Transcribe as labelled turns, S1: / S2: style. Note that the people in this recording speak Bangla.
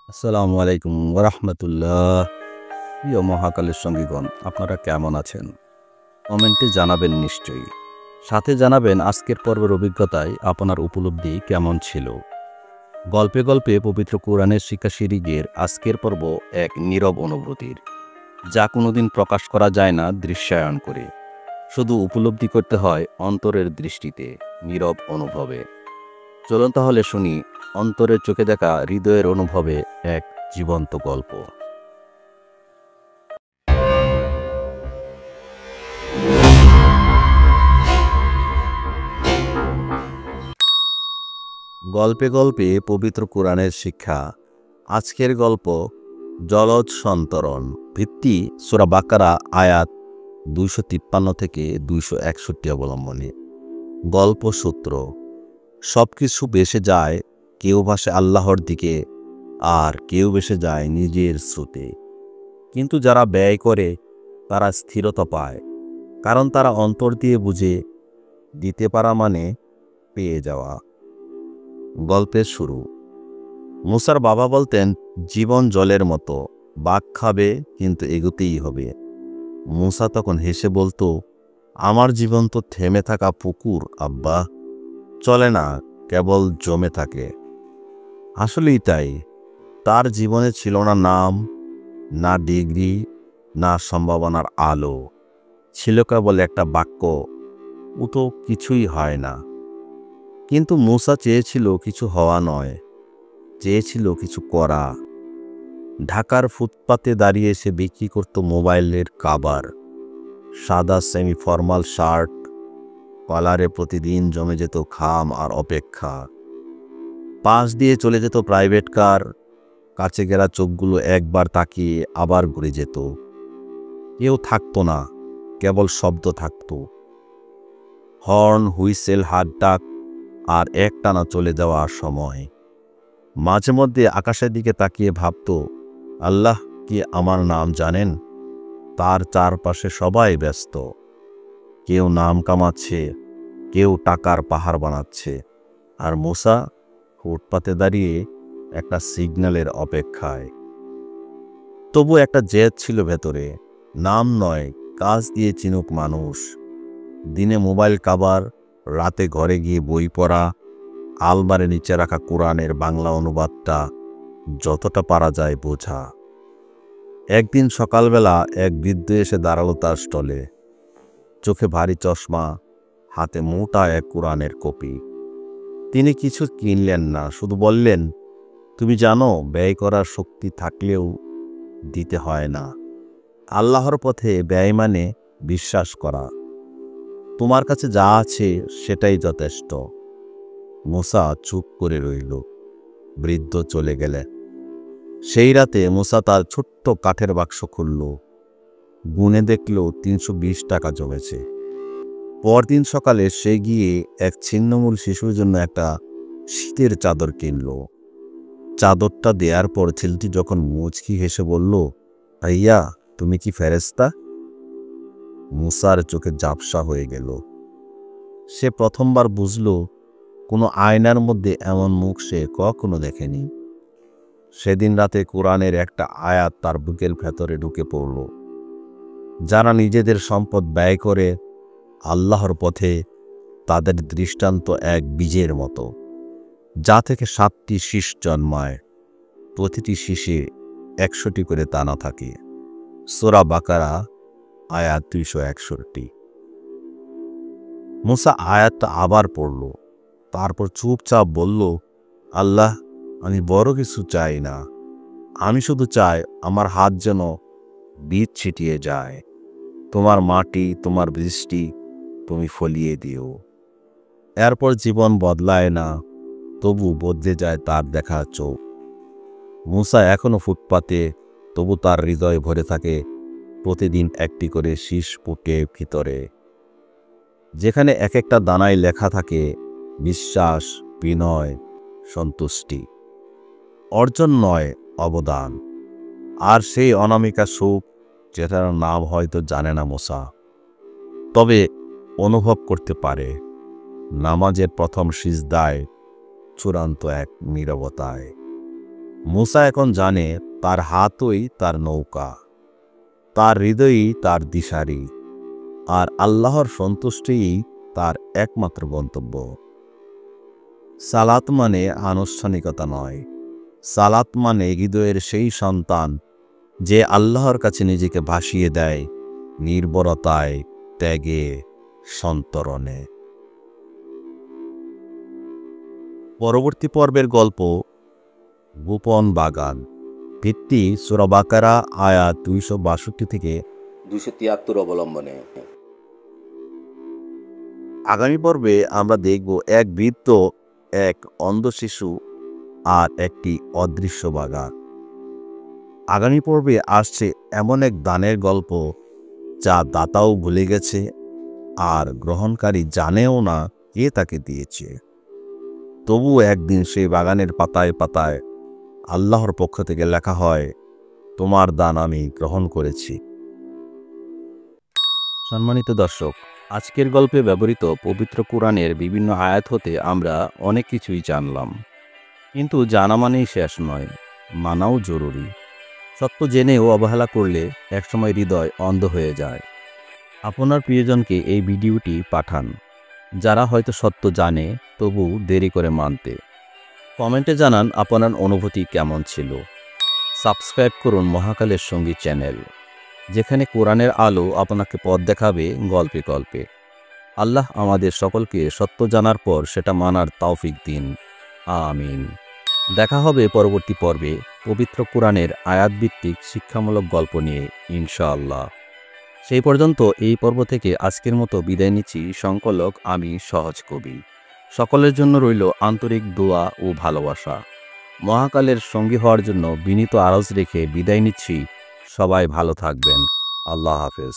S1: আসসালামু আলাইকুম ওরহমতুল্লাহ। প্রিয় মহাকালের সঙ্গীগণ, আপনারা কেমন আছেন? কমেন্টে জানাবেন নিশ্চয়ই। সাথে জানাবেন আজকের পর্বের অভিজ্ঞতায় আপনার উপলব্ধি কেমন ছিল। গল্পে গল্পে পবিত্র কোরআনের শিক্ষা সিরিজের আজকের পর্ব এক নীরব অনুভূতির, যা কোনোদিন প্রকাশ করা যায় না দৃশ্যায়ন করে, শুধু উপলব্ধি করতে হয় অন্তরের দৃষ্টিতে, নীরব অনুভবে। চলুন তাহলে শুনি অন্তরের চোখে দেখা হৃদয়ের অনুভবে এক জীবন্ত গল্প। গল্পে গল্পে পবিত্র কোরআনের শিক্ষা। আজকের গল্প জলজ সন্তরণ। ভিত্তি সূরা বাকারা আয়াত 253 থেকে 261 অবলম্বনে। গল্প সূত্র: সব কিছু বেসে যায়, কেউ ভাসে আল্লাহর দিকে আর কেউ বেসে যায় নিজের স্রোতে। কিন্তু যারা ব্যয় করে তারা স্থিরতা পায়, কারণ তারা অন্তর দিয়ে বুঝে দিতে পারা মানে পেয়ে যাওয়া। গল্পের শুরু। মুসার বাবা বলতেন, জীবন জলের মতো, বাঘ খাবে কিন্তু এগোতেই হবে। মুসা তখন হেসে বলতো, আমার জীবন তো থেমে থাকা পুকুর আব্বা, চলে না, কেবল জমে থাকে। আসলেই তাই, তার জীবনে ছিল না নাম, না ডিগ্রি, না সম্ভাবনার আলো। ছিল কেবল একটা বাক্য, ও তো কিছুই হয় না। কিন্তু মুসা চেয়েছিল কিছু হওয়া নয়, চেয়েছিল কিছু করা। ঢাকার ফুটপাতে দাঁড়িয়ে সে বিক্রি করত মোবাইলের কাভার, সাদা সেমি ফর্মাল শার্ট, কলারে প্রতিদিন জমে যেত ঘাম আর অপেক্ষা। পাশ দিয়ে চলে যেত প্রাইভেট কার, কাছে গেরা চোখগুলো একবার তাকিয়ে আবার ঘুরে যেত। কেউ থাকতো না, কেবল শব্দ থাকত। হর্ন, হুইসেল, হাত ডাক আর একটানা চলে যাওয়ার সময়। মাঝে মধ্যে আকাশের দিকে তাকিয়ে ভাবত, আল্লাহ কি আমার নাম জানেন? তার চারপাশে সবাই ব্যস্ত, কেউ নাম কামাচ্ছে, কেউ টাকার পাহাড় বানাচ্ছে, আর মুসা ফুটপাতে দাঁড়িয়ে একটা সিগন্যালের অপেক্ষায়। তবু একটা জেদ ছিল ভেতরে, নাম নয়, কাজ দিয়ে চিনুক মানুষ। দিনে মোবাইল কাভার, রাতে ঘরে গিয়ে বই পড়া, আলমারে নিচে রাখা কোরআনের বাংলা অনুবাদটা যতটা পারা যায় বোঝা। একদিন সকালবেলা এক বৃদ্ধ এসে দাঁড়ালো তার স্টলে। চোখে ভারী চশমা, হাতে মোটা এক কোরআনের কপি। তিনি কিছু কিনলেন না, শুধু বললেন, তুমি জানো, ব্যয় করার শক্তি থাকলেও দিতে হয় না। আল্লাহর পথে ব্যয় মানে বিশ্বাস করা, তোমার কাছে যা আছে সেটাই যথেষ্ট। মুসা চুপ করে রইল। বৃদ্ধ চলে গেলেন। সেই রাতে মুসা তার ছোট্ট কাঠের বাক্স খুলল, গুনে দেখল 320 টাকা জমেছে। পরদিন সকালে সে গিয়ে এক ছিন্নমূল শিশুর জন্য একটা শীতের চাদর কিনল। চাদরটা দেওয়ার পর ছেলেটি যখন মুচকি হেসে বলল, ভাইয়া, তুমি কি ফেরেশতা? মুসার চোখে ঝাপসা হয়ে গেল। সে প্রথমবার বুঝল, কোনো আয়নার মধ্যে এমন মুখ সে কখনো দেখেনি। সেদিন রাতে কোরআনের একটা আয়াত তার বুকের ভেতরে ঢুকে পড়ল। যারা নিজেদের সম্পদ ব্যয় করে আল্লাহর পথে, তাদের দৃষ্টান্ত এক বীজের মতো, যা থেকে 7টি শীষ জন্মায়, প্রতিটি শীষে 100টি করে দানা থাকে। সূরা বাকারা আয়াত 261। মুসা আয়াতটা আবার পড়ল, তারপর চুপচাপ বলল, আল্লাহ, আমি বড় কিছু চাই না, আমি শুধু চাই আমার হাত যেন বীজ ছিটিয়ে যায়, তোমার মাটি, তোমার বৃষ্টি তুমি ফলিয়ে দিও। এরপর জীবন বদলায় না, তবু বদলে যায় তার দেখা চোখ। মুসা এখনো ফুটপাতে, তবু তার হৃদয় ভরে থাকে প্রতিদিন একটি করে শীষ পুঁটে ভিতরে, যেখানে এক একটা দানায় লেখা থাকে বিশ্বাস, বিনয়, সন্তুষ্টি। অর্জন নয়, অবদান। আর সেই অনামিকা সুখ, যেটার নাম হয়তো জানে না মুসা, তবে অনুভব করতে পারে নামাজের প্রথম সিজদায়, চূড়ান্ত এক নীরবতায়। মুসা এখন জানে তার হাতই তার নৌকা, তার হৃদয়ই তার দিশারি, আর আল্লাহর সন্তুষ্টিই তার একমাত্র গন্তব্য। সালাত মানে আনুষ্ঠানিকতা নয়, সালাত মানে হৃদয়ের সেই সন্তান যে আল্লাহর কাছে নিজেকে ভাসিয়ে দেয় নির্ভরতায়, ত্যাগে, সন্তরণে। পরবর্তী পর্বের গল্প গোপন বাগান। ভিত্তি সূরা বাকারা আয়াত 262 থেকে 273 অবলম্বনে। আগামী পর্বে আমরা দেখব এক বৃদ্ধ, এক অন্ধ শিশু আর একটি অদৃশ্য বাগান। আগামী পর্বে আসছে এমন এক দানের গল্প যা দাতাও ভুলে গেছে আর গ্রহণকারী জানেও না কে তাকে দিয়েছে। তবুও একদিন সেই বাগানের পাতায় পাতায় আল্লাহর পক্ষ থেকে লেখা হয়, তোমার দান আমি গ্রহণ করেছি। সম্মানিত দর্শক, আজকের গল্পে ব্যবহৃত পবিত্র কোরআনের বিভিন্ন আয়াত হতে আমরা অনেক কিছুই জানলাম, কিন্তু জানা মানেই শেষ নয়, মানাও জরুরি। সত্য জেনেও অবহেলা করলে একসময় হৃদয় অন্ধ হয়ে যায়। আপনার প্রিয়জনকে এই ভিডিওটি পাঠান, যারা হয়তো সত্য জানে তবু দেরি করে মানতে। কমেন্টে জানান আপনার অনুভূতি কেমন ছিল। সাবস্ক্রাইব করুন মহাকালের সঙ্গী চ্যানেল, যেখানে কোরআনের আলো আপনাকে পথ দেখাবে গল্পে গল্পে। আল্লাহ আমাদের সকলকে সত্য জানার পর সেটা মানার তৌফিক দিন। আমিন। দেখা হবে পরবর্তী পর্বে পবিত্র কোরআনের আয়াতভিত্তিক শিক্ষামূলক গল্প নিয়ে, ইনশাআল্লাহ। সেই পর্যন্ত এই পর্ব থেকে আজকের মতো বিদায় নিচ্ছি। সংকলক আমি সহজ কবি। সকলের জন্য রইল আন্তরিক দোয়া ও ভালোবাসা। মহাকালের সঙ্গী হওয়ার জন্য বিনীত আরজ রেখে বিদায় নিচ্ছি। সবাই ভালো থাকবেন। আল্লাহ হাফেজ।